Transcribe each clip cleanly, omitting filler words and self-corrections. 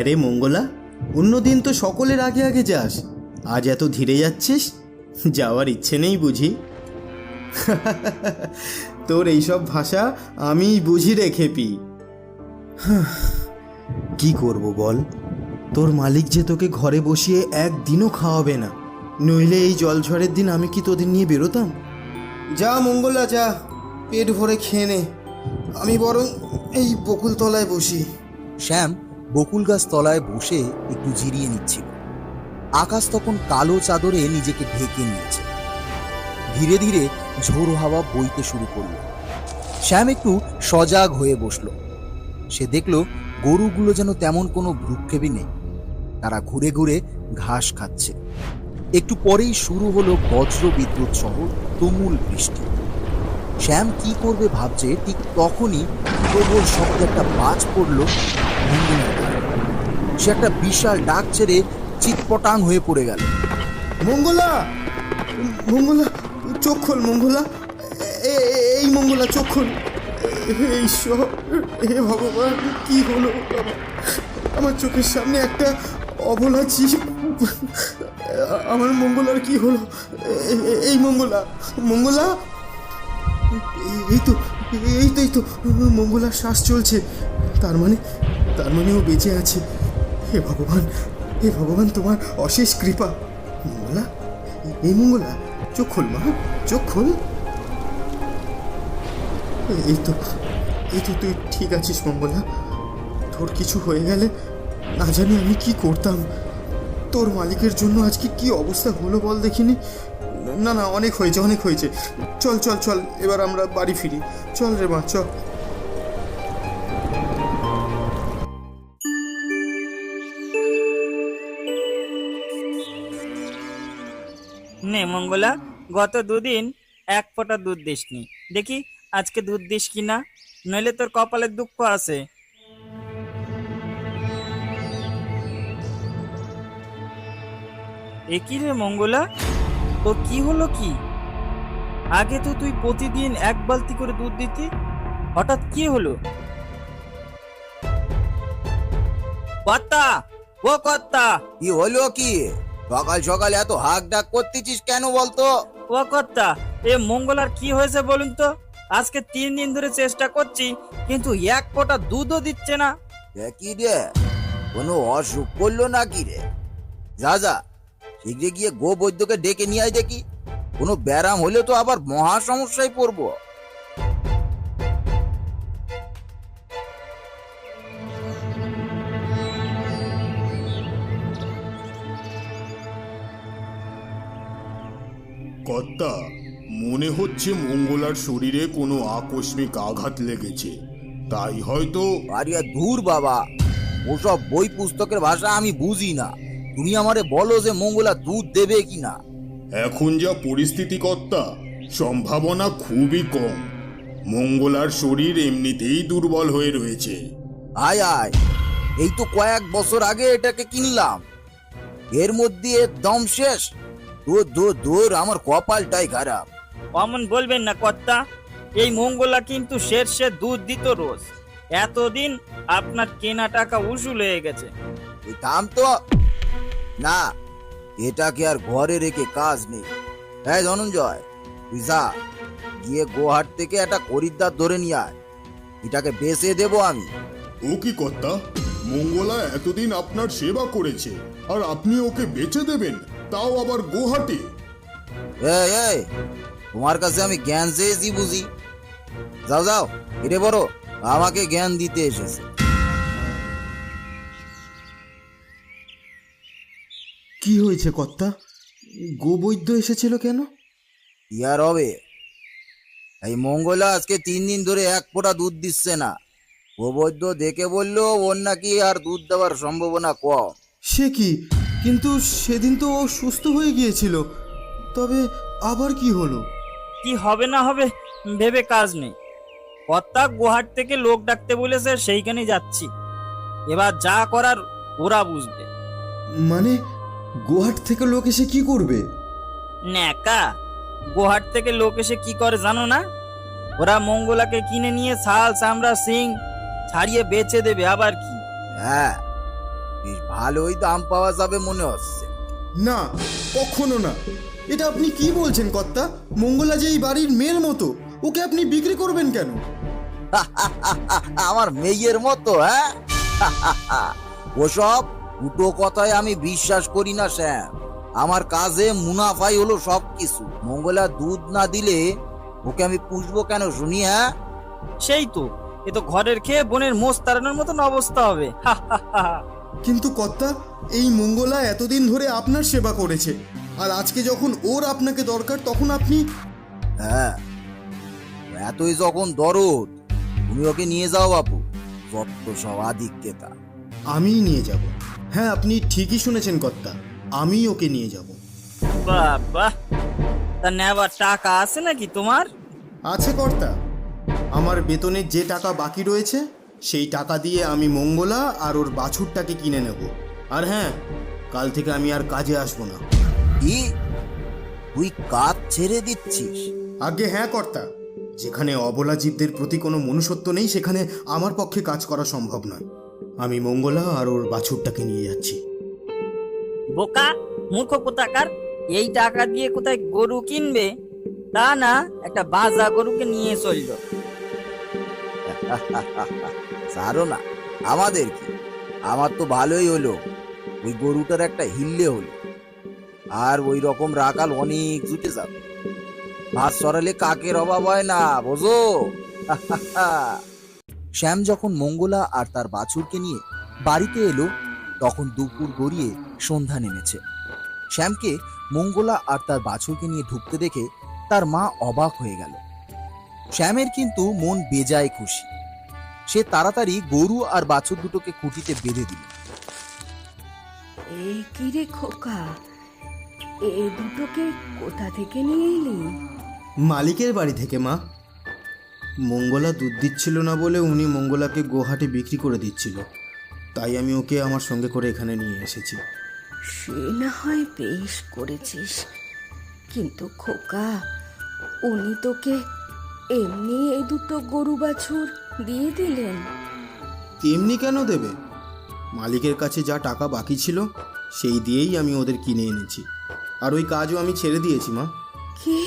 আরে মঙ্গলা, অন্যদিন তো সকলের আগে আগে যাস, আজ এত ধীরে যাচ্ছিস? যাওয়ার ইচ্ছে নেই বুঝি? তোর এইসব ভাষা আমি বুঝি রে খেপি। কি করব বল, তোর মালিক যে তোকে ঘরে বসিয়ে একদিনও খাওয়াবে না, নইলে এই জলঝড়ের দিন আমি কি তোদের নিয়ে বেরোতাম? যা মঙ্গলা যা, পেট ভরে খেয়ে নে, আমি বরং এই বকুল তলায় বসি। শ্যাম বকুল গাছ তলায় বসে একটু জিরিয়ে নিচ্ছিল। আকাশ তখন কালো চাদরে নিজেকে ঢেকে নিয়েছে। ধীরে ধীরে ঝোড়ো হাওয়া বইতে শুরু করল। শ্যাম একটু সজাগ হয়ে বসল। সে দেখল গরুগুলো যেন তেমন কোনো ভ্রুক্ষেপই নেই, তারা ঘুরে ঘুরে ঘাস খাচ্ছে। একটু পরেই শুরু হলো বজ্র বিদ্যুৎ সহ তুমুল বৃষ্টি। শ্যাম কি করবে ভাবছে, ঠিক তখনই প্রবল শব্দে একটা বাজ পড়ল মঙ্গলার গায়ে। সে একটা বিশাল ডাক ছেড়ে চিৎপটাং হয়ে পড়ে গেল। মঙ্গলা, মঙ্গলা চোখ খোল মঙ্গলা, এই মঙ্গলা চোখ খোল। এই সব, হে ভগবান, কি হলো? আমার চোখের সামনে একটা অবলা জীব, আমার মঙ্গলার কি হলো? এই মঙ্গলা, মঙ্গলা, এই তো এই তো এই তো মঙ্গলার শ্বাস চলছে, তার মানে ও বেঁচে আছে। হে ভগবান, হে ভগবান, তোমার অশেষ কৃপা। মঙ্গলা, এই মঙ্গলা, চোখ খোল মা, চোখ খোল। এই তো তুই ঠিক আছিস মঙ্গলা? তোর কিছু হয়ে গেলে না জানি আমি কি করতাম। তোর মালিকের জন্য আজকে কি অবস্থা হলো বল দেখিনি। না না, অনেক হয়েছে, চল চল চল, এবার আমরা বাড়ি ফিরি। চল রে মা, চল। নে মঙ্গলা, গত দুদিন এক ফোঁটা দুধ দিসনি, দেখি আজকে দুধ দিস কিনা, নইলে তোর কপালে দুঃখ আছে। এ কি রে মঙ্গলা, তোর কি হলো? কি আগে তো তুই প্রতিদিন এক বালতি করে দুধ দিতি, হঠাৎ কি হলো? কর্তা, ও কর্তা! কি হলো? কি সকাল সকাল এত হাক ডাক করতেছিস কেন বলতো? ও কর্তা, এ মঙ্গলার কি হয়েছে বলুন তো? আজকে 3 দিন ধরে চেষ্টা করছি, কিন্তু এক ফোঁটা দুধও দিচ্ছে না। কি রে, কোনো অসুখ করলো নাকি রে? যা যা, শীঘ্র গিয়ে গো বৈদ্যকে ডেকে নিয়ে আয় দেখি। কোনো ব্যারাম হলে তো আবার মহা সমস্যায় পড়বো। কর্তা, মনে হচ্ছে মঙ্গলার শরীরে কোনো আকস্মিক আঘাত লেগেছে, তাই হয়তো। আরে দূর বাবা, ওসব বই পুস্তকের ভাষা আমি বুঝি না। তুমি আমারে বলো যে মঙ্গলা দুধ দেবে কিনা। এখন যা পরিস্থিতি কর্তা, সম্ভাবনা খুবই কম। মঙ্গলার শরীর এমনিতেই দুর্বল হয়ে রয়েছে। আয় আয়, এই তো কয়েক বছর আগে এটাকে কিনলাম, এর মধ্যে দম শেষ। দূর দূর দূর, আমার কপালটাই খারাপ। অমন বলবেন না কর্তা, এই মঙ্গলা কিন্তু শেরশে দুধ দিত রোজ। এতদিন আপনার কেনা টাকা উসুল হয়ে গেছে। তুই থাম তো। না, এটাকে আর ঘরে রেখে কাজ নেই। এই ধনঞ্জয়, তুই যা, গিয়ে গোহাট থেকে একটা খরিদ্দার ধরে নিয়ে আয়, এটাকে বেচে দেবো আমি। ও কি কর্তা, মঙ্গলা এতদিন আপনার সেবা করেছে, আর আপনি ওকে বেচে দেবেন, তাও আবার গোহাটে? এই, তোমার কাছে আমি জ্ঞান চেয়েছি বুঝি? যাও যাও, এরে বড় আমাকে জ্ঞান দিতে এসেছে। কি হয়েছে কর্তা? গোবৈদ্য এসেছিল কেন? কি আর হবে, এই মঙ্গলা আজকে 3 দিন ধরে এক ফোঁটা দুধ দিচ্ছে না। গোবৈদ্য দেখে বললো ওর নাকি আর দুধ দেওয়ার সম্ভাবনা কম। সে কি? কিন্তু সেদিন তো ও সুস্থ হয়ে গিয়েছিল, তবে আবার কি হলো? কি হবে না হবে ভেবে কাজ নেই। কর্তা গুয়াহাট থেকে লোক ডাকতে বলেছে, সেইখানে যাচ্ছি। এবার যা করার ওরা বুঝবে। মানে গোহাট থেকে লোক এসে কি করবে? ন্যাকা, গুয়াহাট থেকে লোক এসে কি করে জানো না? ওরা মঙ্গলাকে কিনে নিয়ে ছাল চামড়া সিং ছাড়িয়ে বেচে দেবে, আবার কি। হ্যাঁ, বেশ ভালোই দাম পাওয়া যাবে মনে হচ্ছে। না, কখনো না। এটা আপনি কি বলছেন কর্তা? মঙ্গলা যে এই বাড়ির মেয়ের মতো, ওকে আপনি বিক্রি করবেন কেন? আমার মেয়ের মতো, হ্যাঁ? ওসব দুটো কথায় আমি বিশ্বাস করি না শ্যাম। আমার কাজে মুনাফাই হলো সবকিছু। মঙ্গলা দুধ না দিলে ওকে আমি পুষবো কেন শুনি, হ্যাঁ? সেই তো, এ তো ঘরের খেয়ে বোনের মোষ তাড়ানোর মতন অবস্থা হবে। কিন্তু কর্তা, এই মঙ্গলা এতদিন ধরে আপনার সেবা করেছে, আর আজকে যখন ওর আপনাকে দরকার তখন আপনি... হ্যাঁ, এতই যখন দরদ, তুমি ওকে নিয়ে যাও বাপু। যত সব আধিক্যতা। আমিই নিয়ে যাব। হ্যাঁ, আপনি ঠিকই শুনেছেন কর্তা, আমি ওকে নিয়ে যাব। বাবা, তা নেবার টাকা আছে নাকি তোমার? আছে কর্তা, আমার বেতনের যে টাকা বাকি রয়েছে সেই টাকা দিয়ে আমি মঙ্গলা আর ওর বাছুরটাকে কিনে নেব। আর হ্যাঁ, কাল থেকে আমি আর কাজে আসবো না। কি, তুই কাজ ছেড়ে দিচ্ছিস? আগে হ্যাঁ কর্তা, যেখানে অবলা জীবদের প্রতি কোনো মনুষ্যত্ব নেই সেখানে আমার পক্ষে কাজ করা সম্ভব নয়। আমি মঙ্গলা আর ওর বাছুরটাকে নিয়ে যাচ্ছি। বোকা মূর্খ কোথাকার, এই টাকা দিয়ে কোথায় গরু কিনবে? তা না, একটা বাজা গরুকে নিয়ে চললো। ছাড়ো না, আমাদের কি, আমার তো ভালোই হলো। ওই গরুটার একটা হিল্লে হলো, আর ওই রকম রাখাল অনেক জুটে যাবে। ভাত সরালে কাকের অভাব হয় না, বোঝো? শ্যাম যখন মঙ্গলা আর তার বাছুরকে নিয়ে বাড়িতে এলো, তখন দুপুর গড়িয়ে সন্ধ্যা নেমেছে। শ্যামকে মঙ্গলা আর তার বাছুরকে নিয়ে ঢুকতে দেখে তার মা অবাক হয়ে গেল। শ্যামের কিন্তু মন বেজায় খুশি। সে তাড়াতাড়ি গরু আর বাছুর দুটোকে খুঁটিতে বেঁধে দিল। এই কি রে খোকা, এই দুটোকে কোথা থেকে নিয়ে এলি? মালিকের বাড়ি থেকে মা। মঙ্গলা দুধ দিচ্ছিল না বলে উনি মঙ্গলাকে গোহাটে বিক্রি করে দিচ্ছিল, তাই আমি ওকে আমার সঙ্গে করে এখানে নিয়ে এসেছি। সে না হয় বেশ করেছিস, কিন্তু খোকা, উনি তোকে এমনি এই দুটো গরু বাছুর দিয়ে দিলেন? এমনি কেন দেবে? মালিকের কাছে যা টাকা বাকি ছিল সেই দিয়েই আমি ওদের কিনে এনেছি, আর ওই কাজও আমি ছেড়ে দিয়েছি মা। কি,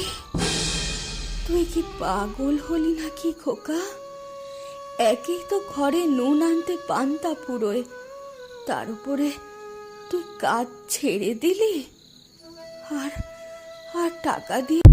তুই কি পাগল হলি নাকি খোকা? একেই তো ঘরে নুন আনতে পান্তা পুরোয়, তার উপরে তুই কাজ ছেড়ে দিলি, আর টাকা দিয়ে